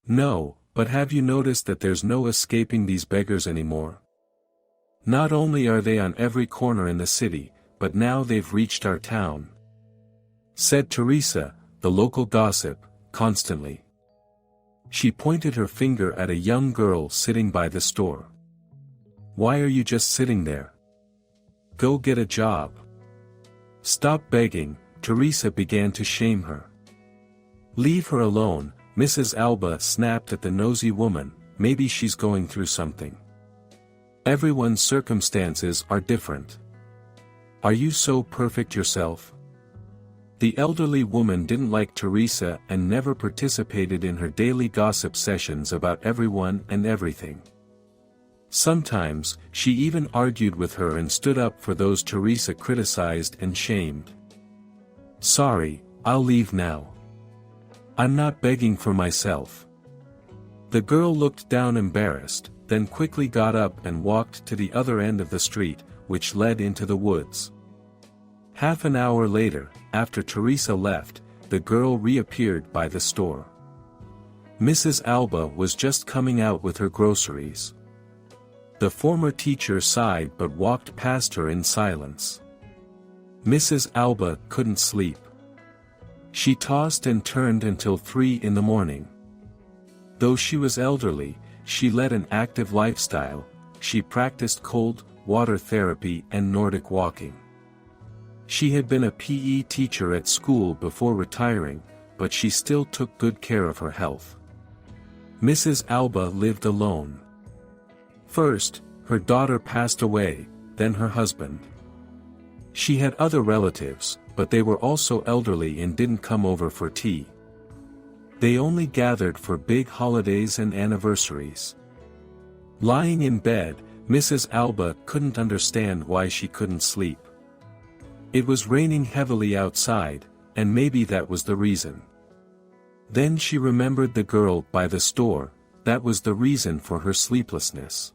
No, but have you noticed that there's no escaping these beggars anymore? Not only are they on every corner in the city, but now they've reached our town," said Teresa, the local gossip, constantly. She pointed her finger at a young girl sitting by the store. "Why are you just sitting there? Go get a job." "Stop begging," Teresa began to shame her. "Leave her alone," Mrs. Alba snapped at the nosy woman, "maybe she's going through something. Everyone's circumstances are different. Are you so perfect yourself?" The elderly woman didn't like Teresa and never participated in her daily gossip sessions about everyone and everything. Sometimes, she even argued with her and stood up for those Teresa criticized and shamed. "Sorry, I'll leave now. I'm not begging for myself." The girl looked down embarrassed, then quickly got up and walked to the other end of the street, which led into the woods. Half an hour later, after Teresa left, the girl reappeared by the store. Mrs. Alba was just coming out with her groceries. The former teacher sighed but walked past her in silence. Mrs. Alba couldn't sleep. She tossed and turned until 3 in the morning. Though she was elderly, she led an active lifestyle. She practiced cold water therapy and Nordic walking. She had been a PE teacher at school before retiring, but she still took good care of her health. Mrs. Alba lived alone. First, her daughter passed away, then her husband. She had other relatives, but they were also elderly and didn't come over for tea. They only gathered for big holidays and anniversaries. Lying in bed, Mrs. Alba couldn't understand why she couldn't sleep. It was raining heavily outside, and maybe that was the reason. Then she remembered the girl by the store. That was the reason for her sleeplessness.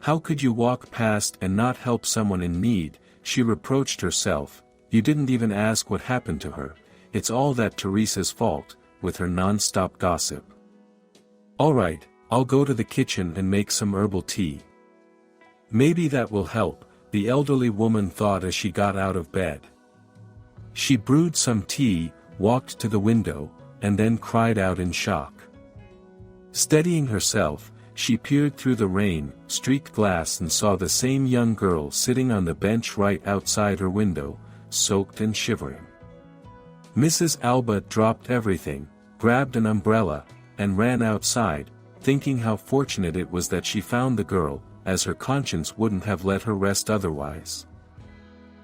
"How could you walk past and not help someone in need?" she reproached herself. "You didn't even ask what happened to her. It's all that Teresa's fault, with her non-stop gossip." "All right, I'll go to the kitchen and make some herbal tea. Maybe that will help," the elderly woman thought as she got out of bed. She brewed some tea, walked to the window, and then cried out in shock. Steadying herself, she peered through the rain-streaked glass and saw the same young girl sitting on the bench right outside her window, soaked and shivering. Mrs. Alba dropped everything, grabbed an umbrella, and ran outside, thinking how fortunate it was that she found the girl, as her conscience wouldn't have let her rest otherwise.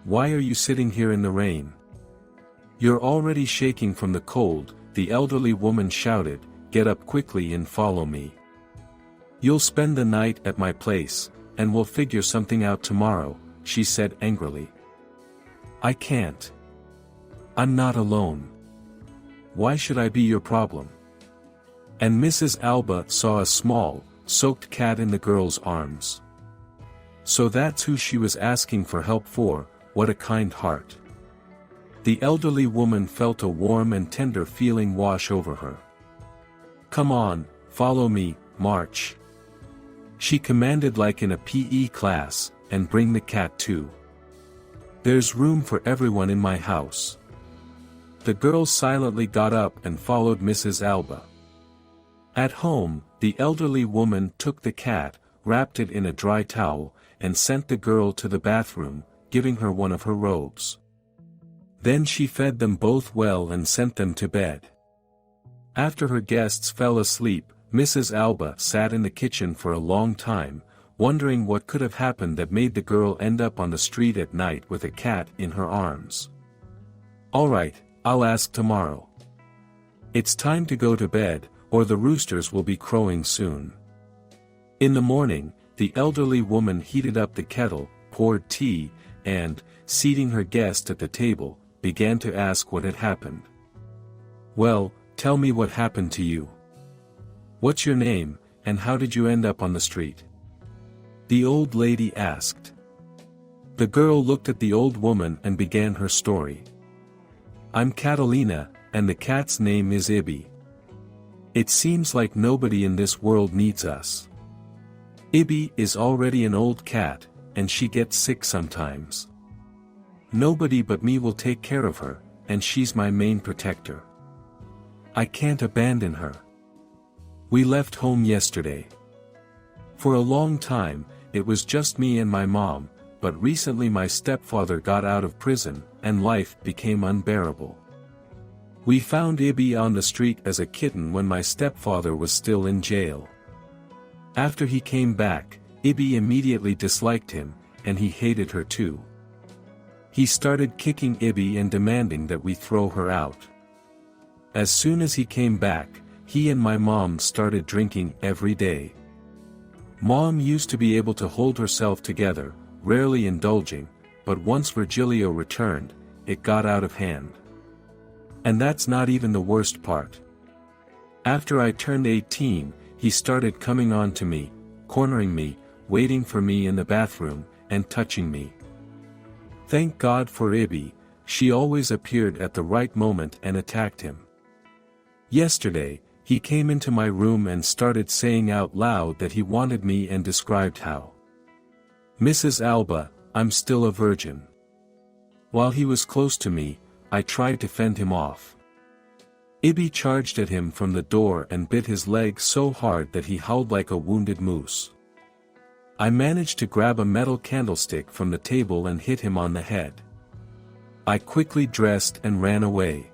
"Why are you sitting here in the rain? You're already shaking from the cold," the elderly woman shouted. "Get up quickly and follow me. You'll spend the night at my place, and we'll figure something out tomorrow," she said angrily. "I can't. I'm not alone. Why should I be your problem?" And Mrs. Alba saw a small, soaked cat in the girl's arms. So that's who she was asking for help for. What a kind heart. The elderly woman felt a warm and tender feeling wash over her. "Come on, follow me, march," she commanded like in a PE class, "and bring the cat too. There's room for everyone in my house." The girl silently got up and followed Mrs. Alba. At home, the elderly woman took the cat, wrapped it in a dry towel, and sent the girl to the bathroom, giving her one of her robes. Then she fed them both well and sent them to bed. After her guests fell asleep, Mrs. Alba sat in the kitchen for a long time, wondering what could have happened that made the girl end up on the street at night with a cat in her arms. "All right, I'll ask tomorrow. It's time to go to bed, or the roosters will be crowing soon." In the morning, the elderly woman heated up the kettle, poured tea, and, seating her guest at the table, began to ask what had happened. "Well, tell me what happened to you. What's your name, and how did you end up on the street?" the old lady asked. The girl looked at the old woman and began her story. "I'm Catalina, and the cat's name is Ibby. It seems like nobody in this world needs us. Ibby is already an old cat, and she gets sick sometimes. Nobody but me will take care of her, and she's my main protector. I can't abandon her. We left home yesterday. For a long time, it was just me and my mom, but recently my stepfather got out of prison, and life became unbearable. We found Ibby on the street as a kitten when my stepfather was still in jail. After he came back, Ibby immediately disliked him, and he hated her too. He started kicking Ibby and demanding that we throw her out. As soon as he came back, he and my mom started drinking every day. Mom used to be able to hold herself together, rarely indulging, but once Virgilio returned, it got out of hand. And that's not even the worst part. After I turned 18, he started coming on to me, cornering me, waiting for me in the bathroom, and touching me. Thank God for Ibby, she always appeared at the right moment and attacked him. Yesterday, he came into my room and started saying out loud that he wanted me and described how. Mrs. Alba, I'm still a virgin. While he was close to me, I tried to fend him off. Ibby charged at him from the door and bit his leg so hard that he howled like a wounded moose. I managed to grab a metal candlestick from the table and hit him on the head. I quickly dressed and ran away.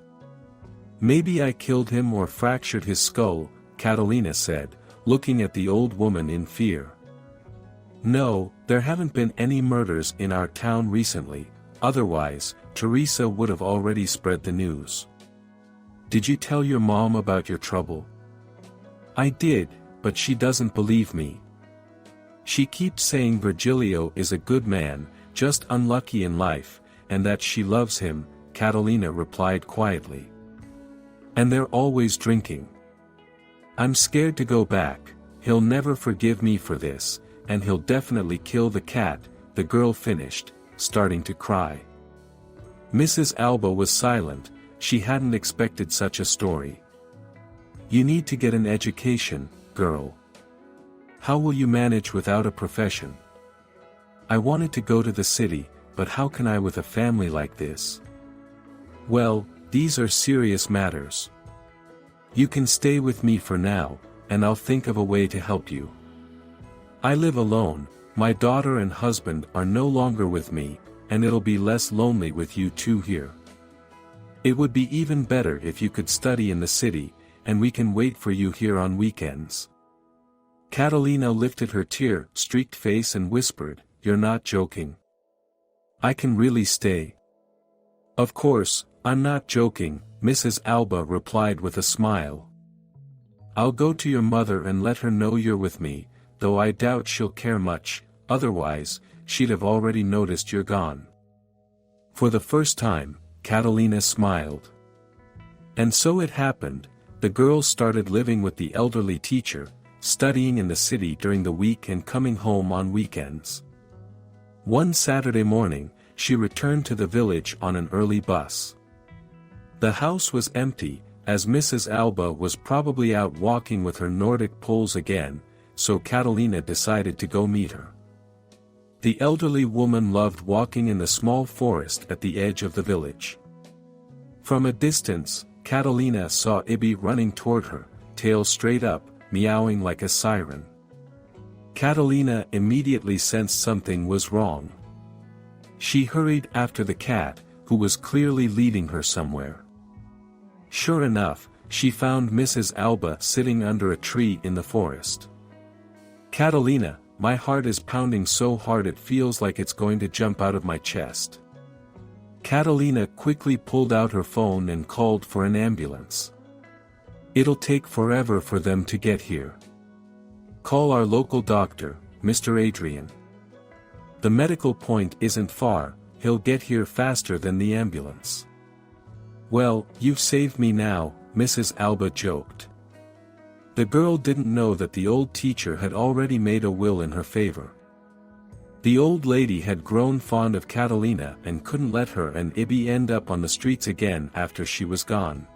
Maybe I killed him or fractured his skull, Catalina said, looking at the old woman in fear. No, there haven't been any murders in our town recently, otherwise, Teresa would have already spread the news. Did you tell your mom about your trouble? I did, but she doesn't believe me. She keeps saying Virgilio is a good man, just unlucky in life, and that she loves him, Catalina replied quietly. And they're always drinking. I'm scared to go back, he'll never forgive me for this, and he'll definitely kill the cat, the girl finished, starting to cry. Mrs. Alba was silent, she hadn't expected such a story. You need to get an education, girl. How will you manage without a profession? I wanted to go to the city, but how can I with a family like this? Well, these are serious matters. You can stay with me for now, and I'll think of a way to help you. I live alone, my daughter and husband are no longer with me, and it'll be less lonely with you two here. It would be even better if you could study in the city, and we can wait for you here on weekends. Catalina lifted her tear-streaked face and whispered, You're not joking. I can really stay. Of course, I'm not joking, Mrs. Alba replied with a smile. I'll go to your mother and let her know you're with me, though I doubt she'll care much, otherwise, she'd have already noticed you're gone. For the first time, Catalina smiled. And so it happened, the girl started living with the elderly teacher, studying in the city during the week and coming home on weekends. One Saturday morning, she returned to the village on an early bus. The house was empty, as Mrs. Alba was probably out walking with her Nordic poles again, so Catalina decided to go meet her. The elderly woman loved walking in the small forest at the edge of the village. From a distance, Catalina saw Ibby running toward her, tail straight up, meowing like a siren. Catalina immediately sensed something was wrong. She hurried after the cat, who was clearly leading her somewhere. Sure enough, she found Mrs. Alba sitting under a tree in the forest. Catalina, my heart is pounding so hard it feels like it's going to jump out of my chest. Catalina quickly pulled out her phone and called for an ambulance. It'll take forever for them to get here. Call our local doctor, Mr. Adrian. The medical point isn't far, he'll get here faster than the ambulance. Well, you've saved me now, Mrs. Alba joked. The girl didn't know that the old teacher had already made a will in her favor. The old lady had grown fond of Catalina and couldn't let her and Ibby end up on the streets again after she was gone.